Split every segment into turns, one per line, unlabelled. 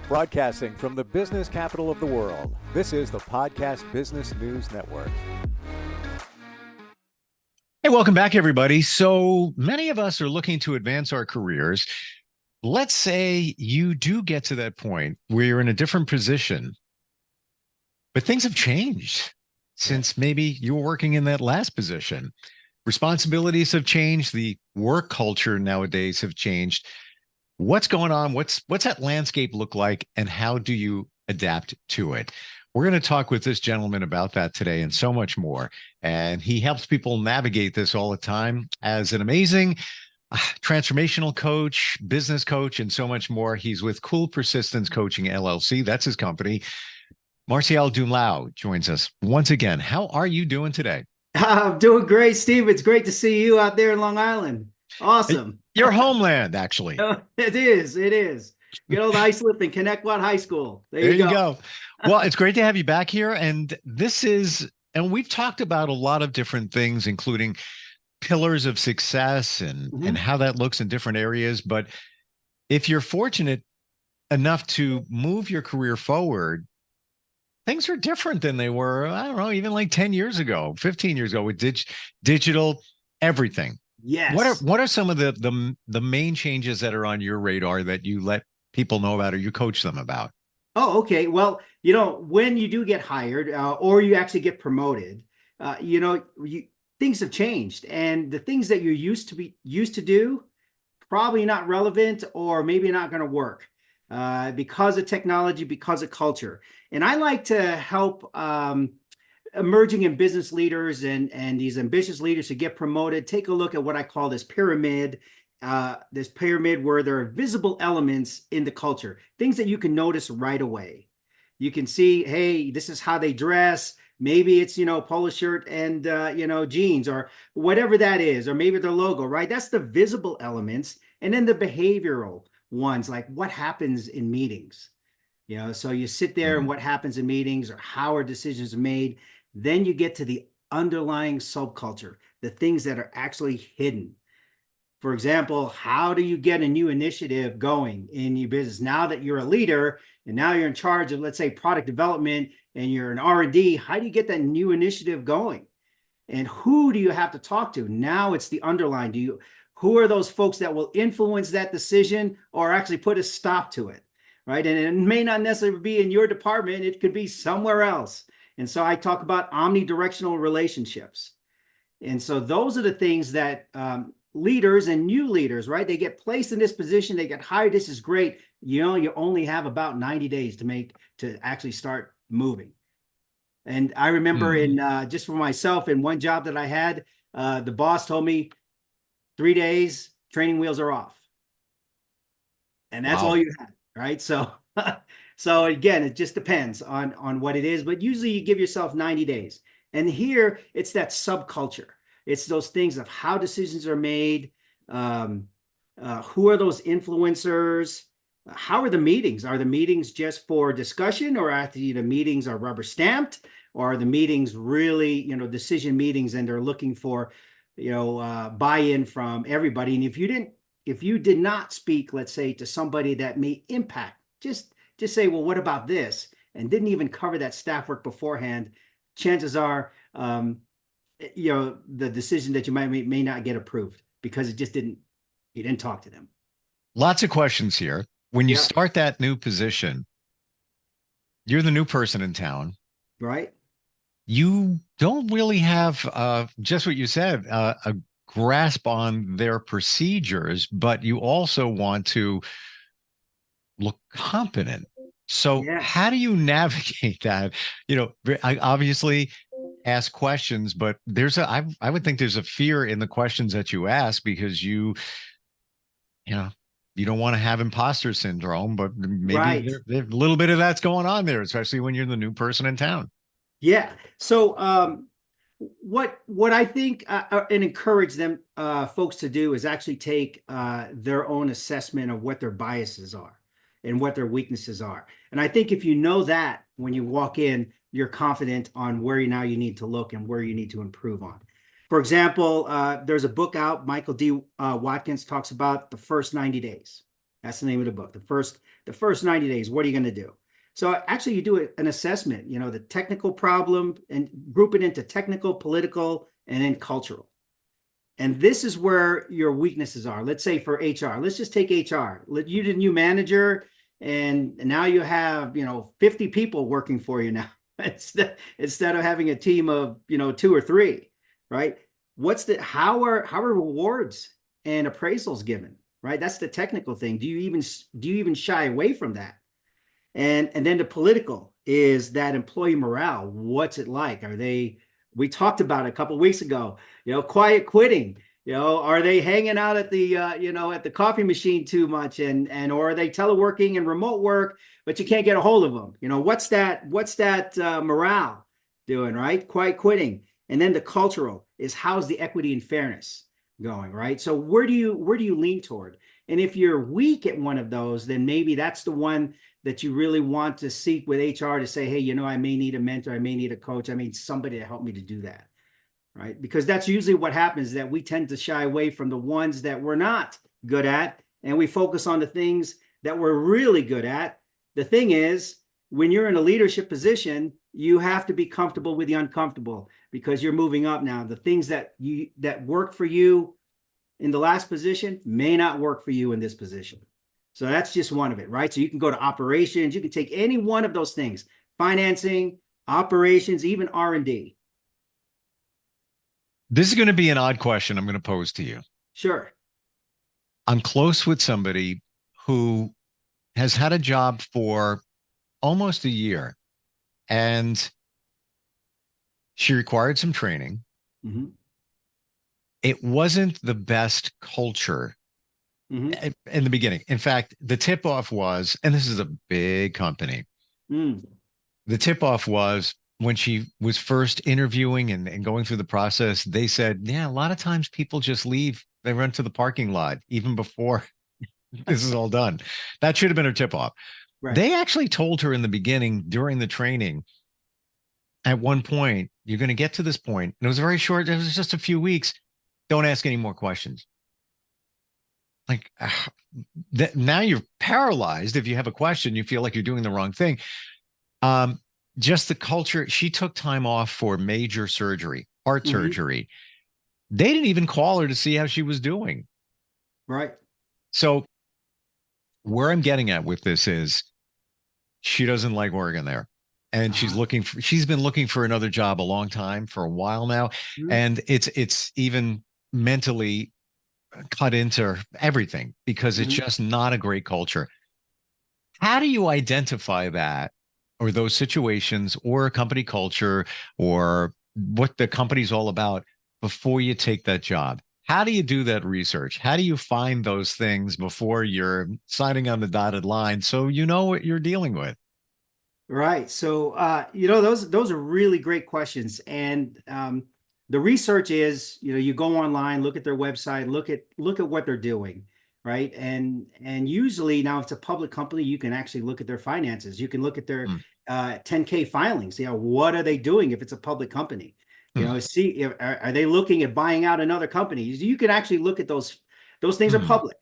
Broadcasting from the business capital of the world, this is the Podcast Business News Network.
Hey, welcome back, everybody. So many of us are looking to advance our careers. Let's say you do get to that point where you're in a different position, but things have changed since maybe you were working in that last position. Responsibilities have changed. The work culture nowadays have changed. What's going on? What's that landscape look like, and how do you adapt to it? We're going to talk with this gentleman about that today and so much more. And he helps people navigate this all the time as an amazing transformational coach, business coach, and so much more. He's with Cool Persistence Coaching LLC. That's his company. Martial Dumlao joins us once again. How are you doing today?
I'm doing great, Steve. It's great to see you out there in Long Island. Awesome.
Your homeland, actually.
It is. It is. Good old Islip and Connecticut High School.
There you go. Well, it's great to have you back here. And we've talked about a lot of different things, including pillars of success and how that looks in different areas. But if you're fortunate enough to move your career forward, things are different than they were, I don't know, even like 10 years ago, 15 years ago with digital, everything.
Yes.
What are some of the main changes that are on your radar that you let people know about or you coach them about?
Oh, okay. Well, when you do get hired or you actually get promoted, things have changed, and the things that you're used to do probably not relevant or maybe not going to work because of technology, because of culture. And I like to help emerging and business leaders and these ambitious leaders to get promoted. Take a look at what I call this pyramid where there are visible elements in the culture, things that you can notice right away. You can see, hey, this is how they dress. Maybe it's, polo shirt and, jeans or whatever that is, or maybe their logo, right? That's the visible elements. And then the behavioral ones, like what happens in meetings, so you sit there and what happens in meetings or how are decisions made. Then you get to the underlying subculture, the things that are actually hidden. For example, how do you get a new initiative going in your business now that you're a leader and now you're in charge of, let's say, product development and you're an R&D? How do you get that new initiative going? And who do you have to talk to? Now it's the underlying. Who are those folks that will influence that decision or actually put a stop to it, right? And it may not necessarily be in your department. It could be somewhere else. And so I talk about omnidirectional relationships. And so those are the things that leaders and new leaders, right? They get placed in this position, they get hired. This is great. You only have about 90 days to actually start moving. And I remember just for myself, in one job that I had, the boss told me 3 days, training wheels are off. And that's all you had, right? So again, it just depends on what it is, but usually you give yourself 90 days. And here it's that subculture. It's those things of how decisions are made. Who are those influencers? How are the meetings? Are the meetings just for discussion, or are the meetings are rubber stamped, or are the meetings really, decision meetings, and they're looking for, buy-in from everybody? And if you did not speak, let's say, to somebody that may impact, just say, well, what about this? And didn't even cover that staff work beforehand, chances are, the decision that you may not get approved because you didn't talk to them.
Lots of questions here. When you start that new position, you're the new person in town,
right?
You don't really have just what you said, a grasp on their procedures, but you also want to look competent. So how do you navigate that? I obviously ask questions, but I would think there's a fear in the questions that you ask because you don't want to have imposter syndrome, but maybe there's a little bit of that's going on there, especially when you're the new person in town.
Yeah. So what I think and encourage them folks to do is actually take their own assessment of what their biases are and what their weaknesses are. And I think if you know that when you walk in, you're confident on where you need to look and where you need to improve on. For example, there's a book out, Michael D. Watkins talks about the first 90 days. That's the name of the book. The first 90 days, what are you going to do? So actually you do an assessment, the technical problem, and group it into technical, political, and then cultural. And this is where your weaknesses are. Let's say for HR, let's just take HR. You the new manager, and now you have 50 people working for you now instead of having a team of 2 or 3, right? How are rewards and appraisals given, right? That's the technical thing. Do you even shy away from that? And then the political is that employee morale. What's it like? We talked about it a couple of weeks ago, quiet quitting, are they hanging out at the, at the coffee machine too much, or are they teleworking and remote work, but you can't get a hold of them? What's that morale doing, right? Quiet quitting. And then the cultural is, how's the equity and fairness going, right? So where do you lean toward? And if you're weak at one of those, then maybe that's the one that you really want to seek with HR to say, hey, I may need a mentor, I may need a coach, I need somebody to help me to do that, right? Because that's usually what happens, that we tend to shy away from the ones that we're not good at, and we focus on the things that we're really good at. The thing is, when you're in a leadership position, you have to be comfortable with the uncomfortable, because you're moving up now. The things that work for you in the last position may not work for you in this position. So that's just one of it, right? So you can go to operations, you can take any one of those things: financing, operations, even R&D.
This is going to be an odd question I'm going to pose to you.
Sure.
I'm close with somebody who has had a job for almost a year, and she required some training.
Mm-hmm.
It wasn't the best culture in the beginning. In fact, the tip-off was, and this is a big company, the tip-off was when she was first interviewing and going through the process, they said, yeah, a lot of times people just leave. They run to the parking lot even before this is all done. That should have been her tip-off. Right. They actually told her in the beginning during the training, at one point, you're going to get to this point, and it was very short. It was just a few weeks. Don't ask any more questions. Like, now you're paralyzed. If you have a question, you feel like you're doing the wrong thing. Just the culture. She took time off for major surgery, heart surgery. They didn't even call her to see how she was doing.
Right.
So where I'm getting at with this is, she doesn't like working there. And she's been looking for another job a long time, for a while now. And it's even mentally cut into everything, because it's just not a great culture. How do you identify that, or those situations, or a company culture, or what the company's all about, before you take that job? How do you do that research? How do you find those things before you're signing on the dotted line, so you know what you're dealing with?
Right. So, those are really great questions. And the research is, you go online, look at their website, look at what they're doing, right? And usually now, if it's a public company, you can actually look at their finances. You can look at their 10K filings. What are they doing if it's a public company? See, are they looking at buying out another company? You can actually look at those. Those things are public,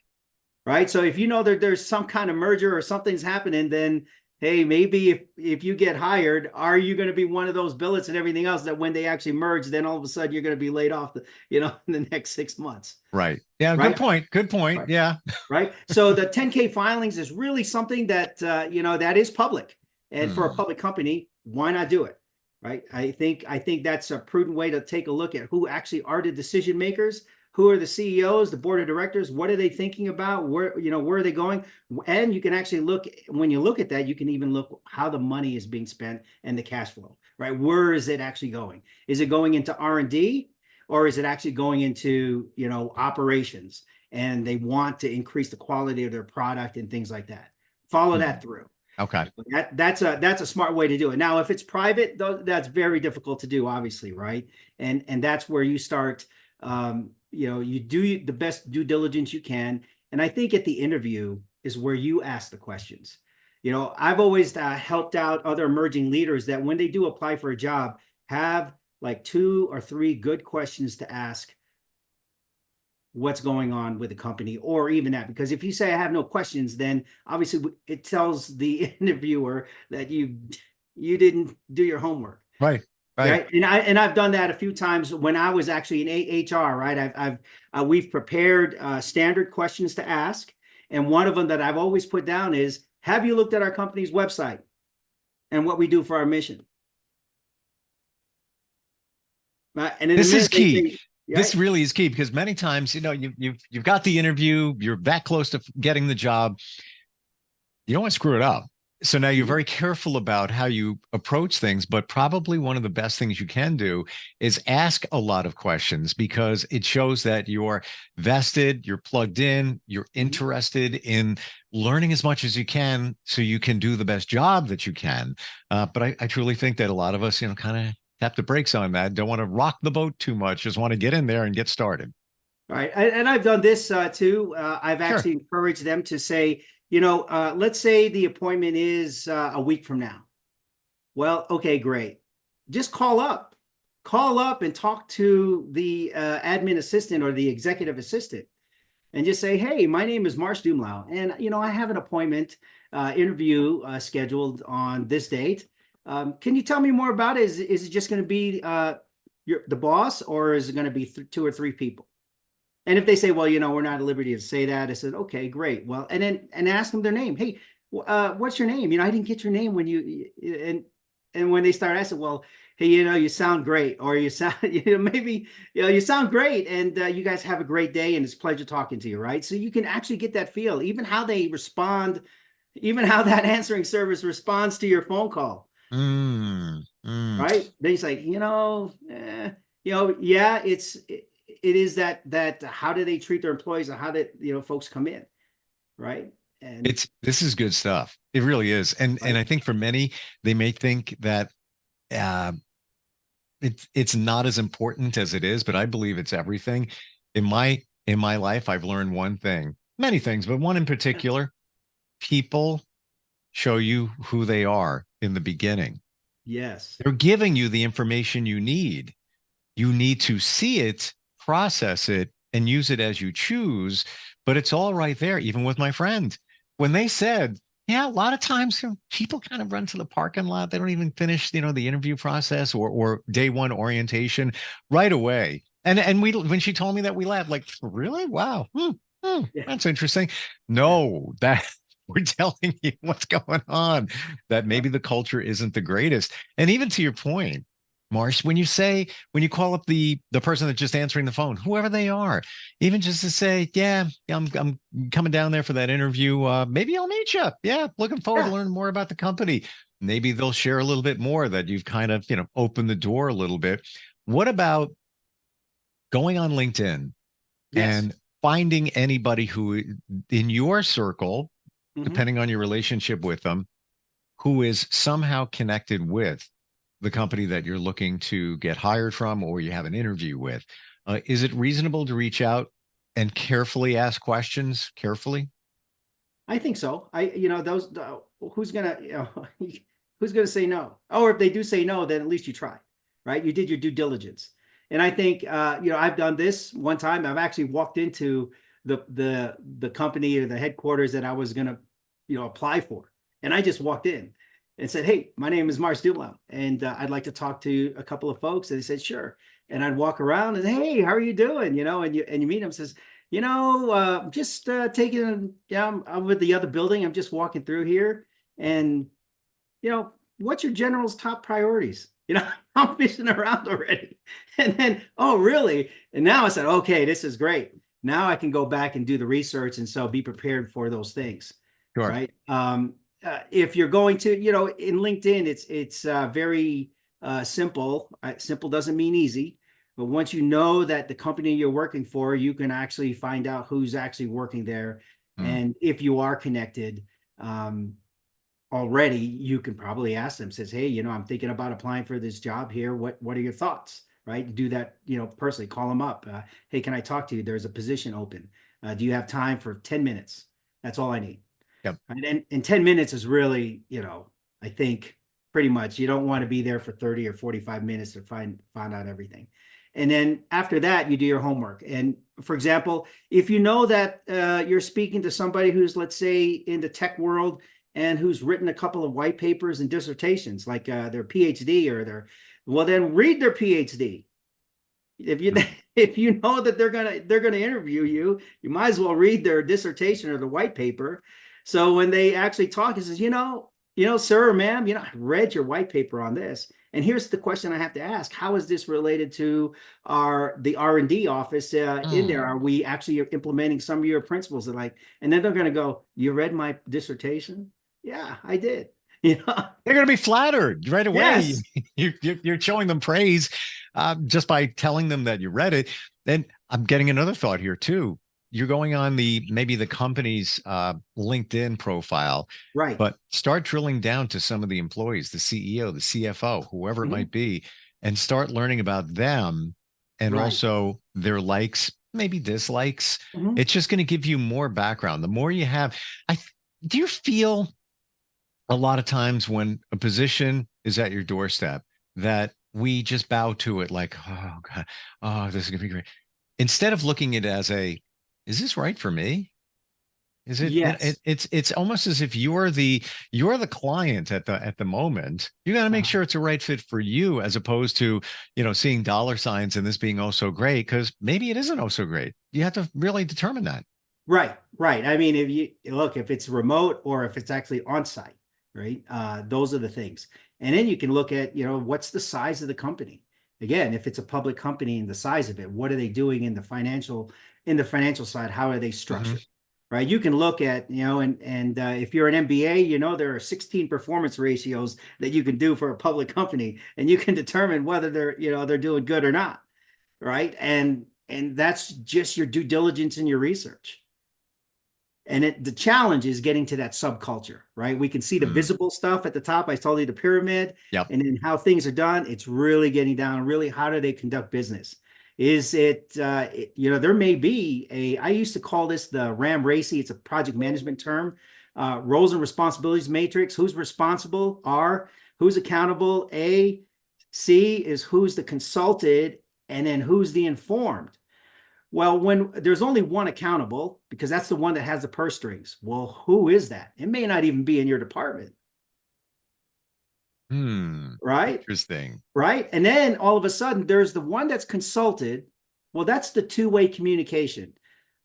right? So if there's some kind of merger or something's happening, then hey, maybe if you get hired, are you going to be one of those billets and everything else that when they actually merge, then all of a sudden you're going to be laid off, in the next 6 months?
Right. Yeah. Right? Good point.
Right.
Yeah.
Right. So the 10K filings is really something that, that is public. And for a public company, why not do it? Right. I think that's a prudent way to take a look at who actually are the decision makers. Who are the CEOs, the board of directors? What are they thinking about? Where are they going? And you can actually look, when you look at that, you can even look how the money is being spent and the cash flow, right? Where is it actually going? Is it going into R&D, or is it actually going into, operations? And they want to increase the quality of their product and things like that. Follow that through.
Okay.
That's a smart way to do it. Now, if it's private, that's very difficult to do, obviously, right? And that's where you start, you do the best due diligence you can. And I think at the interview is where you ask the questions. I've always helped out other emerging leaders that when they do apply for a job, have like 2 or 3 good questions to ask what's going on with the company, or even that. Because if you say I have no questions, then obviously it tells the interviewer that you didn't do your homework.
Right. Right.
Right. I've done that a few times when I was actually in HR, right? We've prepared standard questions to ask. And one of them that I've always put down is, have you looked at our company's website and what we do for our mission? And in a
This is
minute they
key.
say,
This
right?
really is key because many times, you've got the interview, you're that close to getting the job. You don't want to screw it up. So now you're very careful about how you approach things, but probably one of the best things you can do is ask a lot of questions because it shows that you're vested, you're plugged in, you're interested in learning as much as you can so you can do the best job that you can. But I truly think that a lot of us, kind of tap the brakes on that. Don't want to rock the boat too much. Just want to get in there and get started.
All right. And I've done this too. I've
Sure.
actually encouraged them to say, let's say the appointment is a week from now. Well, okay, great. Just call up and talk to the admin assistant or the executive assistant and just say, hey, my name is Marsh Dumlao. And, I have an appointment interview scheduled on this date. Can you tell me more about it? Is it just going to be the boss, or is it going to be two or three people? And if they say, well, we're not at liberty to say that, I said, okay, great. Well, and ask them their name. Hey, what's your name? I didn't get your name when and when they start asking, well, hey, you sound great, or you sound, maybe, you sound great, and you guys have a great day, and it's a pleasure talking to you, right? So you can actually get that feel, even how they respond, even how that answering service responds to your phone call,
Mm, mm.
right? They say, yeah, it is that how do they treat their employees, or how did folks come in, right? And
This is good stuff. It really is. And
right,
I think for many, they may think that uh it's not as important as it is, but I believe it's everything. In my life, I've learned one thing, many things, but one in particular, people show you who they are in the beginning.
yes,
They're giving you the information you need. You need to see it, process it, and use it as you choose. But it's all right there, even with my friend. When they said, yeah, a lot of times people kind of run to the parking lot. They don't even finish, the interview process or day one orientation right away. And when she told me that, we laughed like, really? Wow.
yeah,
That's interesting.
yeah.
No, that we're telling you what's going on, that maybe the culture isn't the greatest. And even to your point, Marsh, when you call up the person that's just answering the phone, whoever they are, even just to say, yeah, I'm coming down there for that interview. Maybe I'll meet you. Yeah, looking forward to
Yeah.
learning more about the company. Maybe they'll share a little bit more that you've kind of, opened the door a little bit. What about going on LinkedIn
Yes.
and finding anybody who in your circle,
Hmm.
depending on your relationship with them, who is somehow connected with the company that you're looking to get hired from or you have an interview with? Is it reasonable to reach out and carefully ask questions carefully?
I think so. Those who's gonna who's gonna say no? Or if they do say no, then at least you try, right? You did your due diligence. And I think I've done this one time. I've actually walked into the company or the headquarters that I was gonna apply for, and I just walked in and said, "Hey, my name is Marsh Dumlao, and I'd like to talk to a couple of folks." And they said, "Sure." And I'd walk around and, "Hey, how are you doing?" And you meet them. Says, just taking, I'm with the other building. I'm just walking through here. And, what's your general's top priorities? I'm fishing around already. And then, oh, really? And now I said, okay, this is great. Now I can go back and do the research. And so be prepared for those things.
Sure.
Right. If you're going to, in LinkedIn, it's very simple. Simple doesn't mean easy. But once you know that the company you're working for, you can actually find out who's actually working there.
Mm.
And if you are connected already, you can probably ask them, says, hey, I'm thinking about applying for this job here. What are your thoughts? Right? Do that, personally, call them up. Hey, can I talk to you? There's a position open. Do you have time for 10 minutes? That's all I need.
Yep.
And 10 minutes is really, I think pretty much you don't want to be there for 30 or 45 minutes to find out everything. And then after that, you do your homework. And for example, if you know that you're speaking to somebody who's, let's say, in the tech world and who's written a couple of white papers and dissertations, like their PhD or their, well, then read their PhD. If you if you know that they're gonna interview you, you might as well read their dissertation or the white paper. So when they actually talk, it says, sir or ma'am, I read your white paper on this. And here's the question I have to ask: how is this related to the R&D office in there? Are we actually implementing some of your principles? And then they're going to go, "You read my dissertation?" Yeah, I did.
They're going to be flattered right away.
Yes.
You're showing them praise just by telling them that you read it. Then I'm getting another thought here too. You're going on maybe the company's LinkedIn profile,
Right.
but start drilling down to some of the employees, the CEO, the CFO, whoever it might be, and start learning about them and also their likes, maybe dislikes. It's just going to give you more background. The more you have, do you feel a lot of times when a position is at your doorstep that we just bow to it like, oh God, oh, this is going to be great. Instead of looking at it as is this right for me? Is it?
Yes.
It's almost as if you're the client at the moment. You got to make sure it's a right fit for you, as opposed to seeing dollar signs and this being oh so great, because maybe it isn't oh so great. You have to really determine that.
Right. I mean, if it's remote or if it's actually on site, right? Those are the things. And then you can look at what's the size of the company. Again, if it's a public company and the size of it, what are they doing in the financial side? How are they structured? Right. You can look at, and if you're an MBA, there are 16 performance ratios that you can do for a public company, and you can determine whether they're doing good or not. Right. And that's just your due diligence and your research. And the challenge is getting to that subculture, right? We can see the visible stuff at the top. I told you the pyramid, and then how things are done. It's really getting down. Really, how do they conduct business? Is it, there may be I used to call this the Ram Racy. It's a project management term. Roles and responsibilities matrix. Who's responsible? R. Who's accountable? A. C is who's the consulted, and then who's the informed. Well, when there's only one accountable, because that's the one that has the purse strings. Well, who is that? It may not even be in your department. Right?
Interesting.
Right. And then all of a sudden, there's the one that's consulted. Well, that's the two-way communication.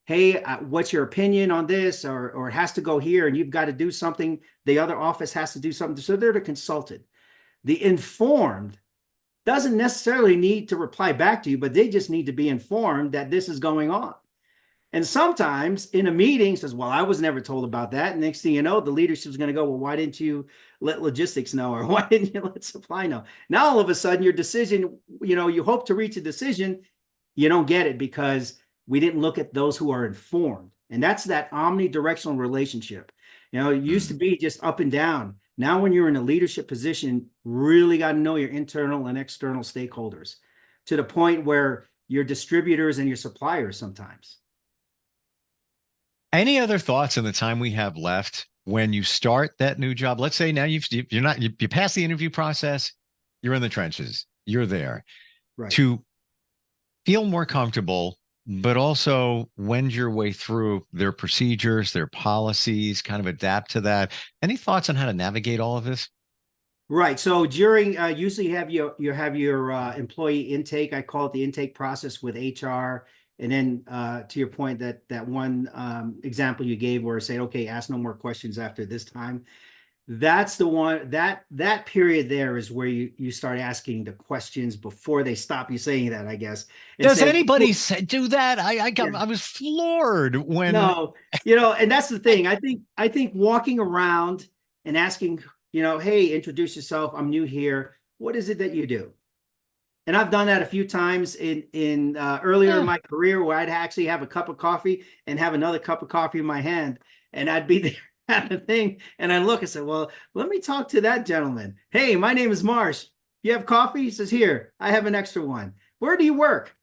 Hey, what's your opinion on this? Or it has to go here and you've got to do something. The other office has to do something. So they're the consulted. The informed doesn't necessarily need to reply back to you, but they just need to be informed that this is going on. And sometimes in a meeting says, well, I was never told about that. And next thing you know, the leadership is going to go, well, why didn't you let logistics know? Or why didn't you let supply know? Now, all of a sudden your decision, you hope to reach a decision. You don't get it because we didn't look at those who are informed. And that's that omnidirectional relationship. It used to be just up and down. Now, when you're in a leadership position, really got to know your internal and external stakeholders to the point where your distributors and your suppliers sometimes.
Any other thoughts in the time we have left when you start that new job? Let's say now you pass the interview process, you're in the trenches, you're there. Right. To feel more comfortable, but also wend your way through their procedures, their policies, kind of adapt to that. Any thoughts on how to navigate all of this?
Right. So during usually you have your employee intake. I call it the intake process with HR. And then to your point, that one example you gave where say, okay, ask no more questions after this time. That's the one that period there is where you start asking the questions before they stop you saying that, I guess.
Does anybody do that? I was floored when
and that's the thing. I think walking around and asking, hey, introduce yourself. I'm new here. What is it that you do? And I've done that a few times in earlier in my career where I'd actually have a cup of coffee and have another cup of coffee in my hand, and I'd be there. Kind of thing, and I look and say, well, let me talk to that gentleman. Hey, my name is Marsh. You have coffee? He says, here, I have an extra one. Where do you work?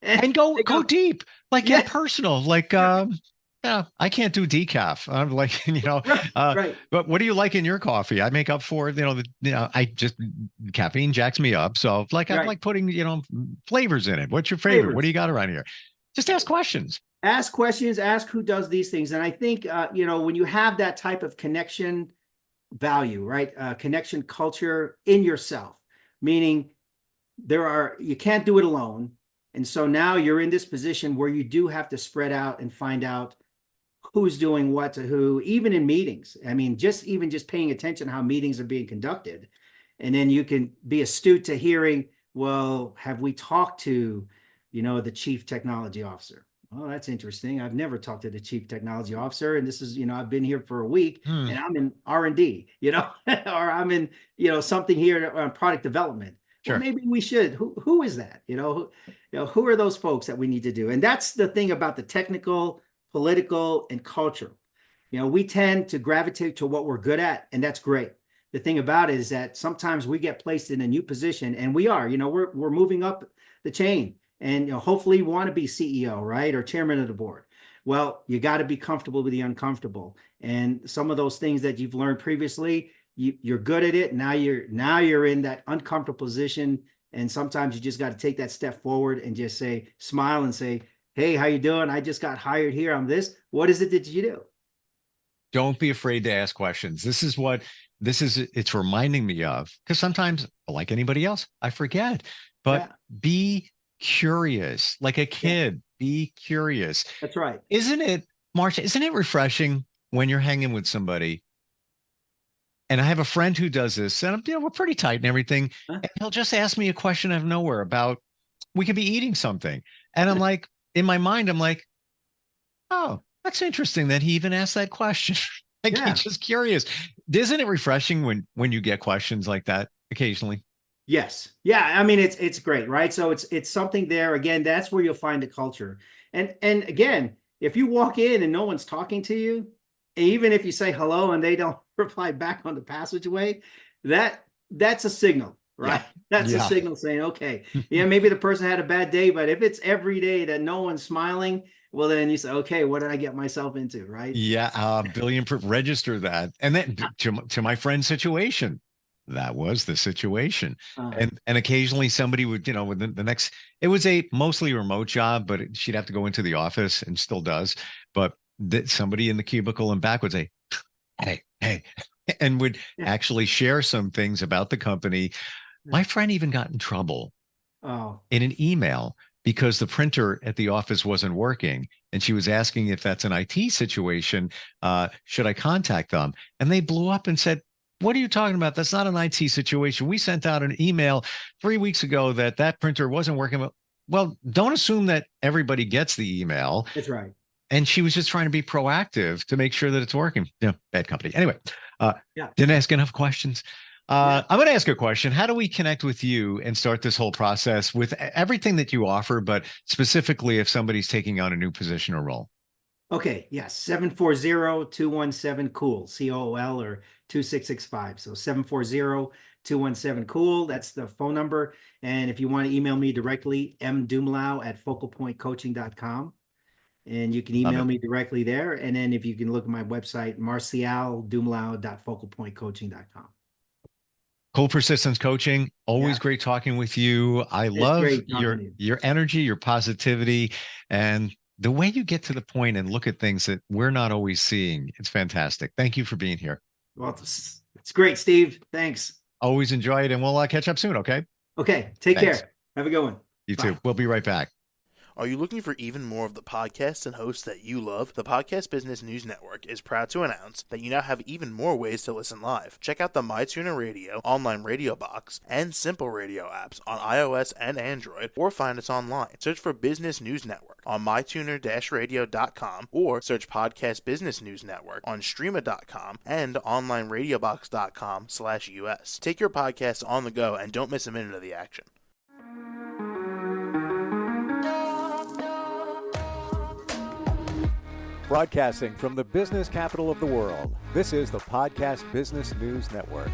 and go deep, like get personal, like Yeah, I can't do decaf. I'm like,
Right, right.
but what do you like in your coffee? I make up for it. I just caffeine jacks me up. So like, I
Right.
like putting, flavors in it. What's your favorite? What do
Flavors.
you got around here? Just ask questions.
Ask questions, ask who does these things. And I think, when you have that type of connection value, right? Connection culture in yourself, meaning you can't do it alone. And so now you're in this position where you do have to spread out and find out who's doing what to who, even in meetings. I mean, just paying attention to how meetings are being conducted. And then you can be astute to hearing, well, have we talked to, the chief technology officer? Oh, that's interesting. I've never talked to the chief technology officer. And this is, I've been here for a week and I'm in R&D, or I'm in, something here on product development.
Sure.
Well, maybe we should. Who is that? Who are those folks that we need to do? And that's the thing about the technical, political, and culture. We tend to gravitate to what we're good at, and that's great. The thing about it is that sometimes we get placed in a new position, and we're moving up the chain, and hopefully you want to be CEO, right, or chairman of the board. Well, you got to be comfortable with the uncomfortable, and some of those things that you've learned previously, you're good at it. Now you're in that uncomfortable position, and sometimes you just got to take that step forward and just smile and say, hey, how you doing? I just got hired here on this. What is it that you do?
Don't be afraid to ask questions. It's reminding me of, because sometimes, like anybody else, I forget, but be curious, like a kid, be curious.
That's right.
Isn't it, Marsh, isn't it refreshing when you're hanging with somebody? And I have a friend who does this, and we're pretty tight and everything. And he'll just ask me a question out of nowhere about, we could be eating something. And I'm like, in my mind, I'm like, oh, that's interesting that he even asked that question. He's just curious. Isn't it refreshing when you get questions like that occasionally?
Yes. Yeah. I mean, it's great, right? So it's something there. Again, that's where you'll find the culture. And again, if you walk in and no one's talking to you, even if you say hello and they don't reply back on the passageway, that's a signal, right? That's a signal saying, okay, maybe the person had a bad day, but if it's every day that no one's smiling, well, then you say, okay, what did I get myself into, right?
Yeah, register that. And then to my friend's situation, that was the situation. And occasionally somebody would, within the next, it was a mostly remote job, but she'd have to go into the office and still does. But somebody in the cubicle and back would say, hey, and would actually share some things about the company. My friend even got in trouble in an email because the printer at the office wasn't working. And she was asking if that's an IT situation. Should I contact them? And they blew up and said, what are you talking about? That's not an IT situation. We sent out an email 3 weeks ago that printer wasn't working. Well, don't assume that everybody gets the email.
That's right.
And she was just trying to be proactive to make sure that it's working. Bad company. Anyway, didn't ask enough questions. I'm going to ask a question. How do we connect with you and start this whole process with everything that you offer, but specifically if somebody's taking on a new position or role?
Okay. Yes. 740-217-COOL, COOL, or 2665. So 740-217-COOL. That's the phone number. And if you want to email me directly, mdumlao@focalpointcoaching.com. And you can email me directly there. And then if you can look at my website, marcialdumlao.focalpointcoaching.com.
Cool Persistence Coaching. Always great talking with you. I love your energy, your positivity, and the way you get to the point and look at things that we're not always seeing. It's fantastic. Thank you for being here.
Well, it's great, Steve. Thanks.
Always enjoy it. And we'll catch up soon. Okay.
Okay. Take care. Have a good one.
You too. We'll be right back.
Are you looking for even more of the podcasts and hosts that you love? The Podcast Business News Network is proud to announce that you now have even more ways to listen live. Check out the MyTuner Radio, online radio box, and Simple Radio apps on iOS and Android, or find us online. Search for Business News Network on mytuner-radio.com, or search Podcast Business News Network on streama.com and onlineradiobox.com/US. Take your podcast on the go and don't miss a minute of the action.
Broadcasting from the business capital of the world, this is the Podcast Business News Network.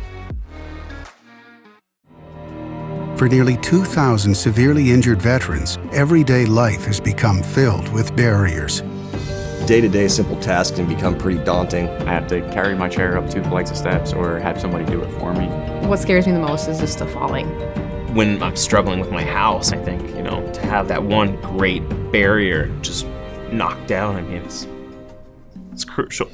For nearly 2,000 severely injured veterans, everyday life has become filled with barriers.
day-to-day simple tasks can become pretty daunting.
I have to carry my chair up 2 flights of steps or have somebody do it for me.
What scares me the most is just the falling.
When I'm struggling with my house, I think, to have that one great barrier just knocked down, it's crucial.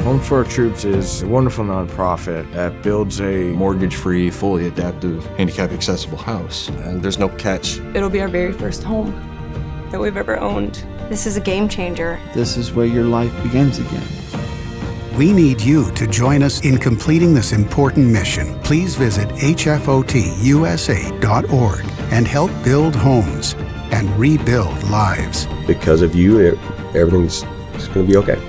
Home for Our Troops is a wonderful nonprofit that builds a
Mortgage-free, fully adaptive, handicap-accessible house. And there's no catch.
It'll be our very first home that we've ever owned.
This is a game changer.
This is where your life begins again.
We need you to join us in completing this important mission. Please visit hfotusa.org and help build homes and rebuild lives.
Because of you, everything's going to be okay.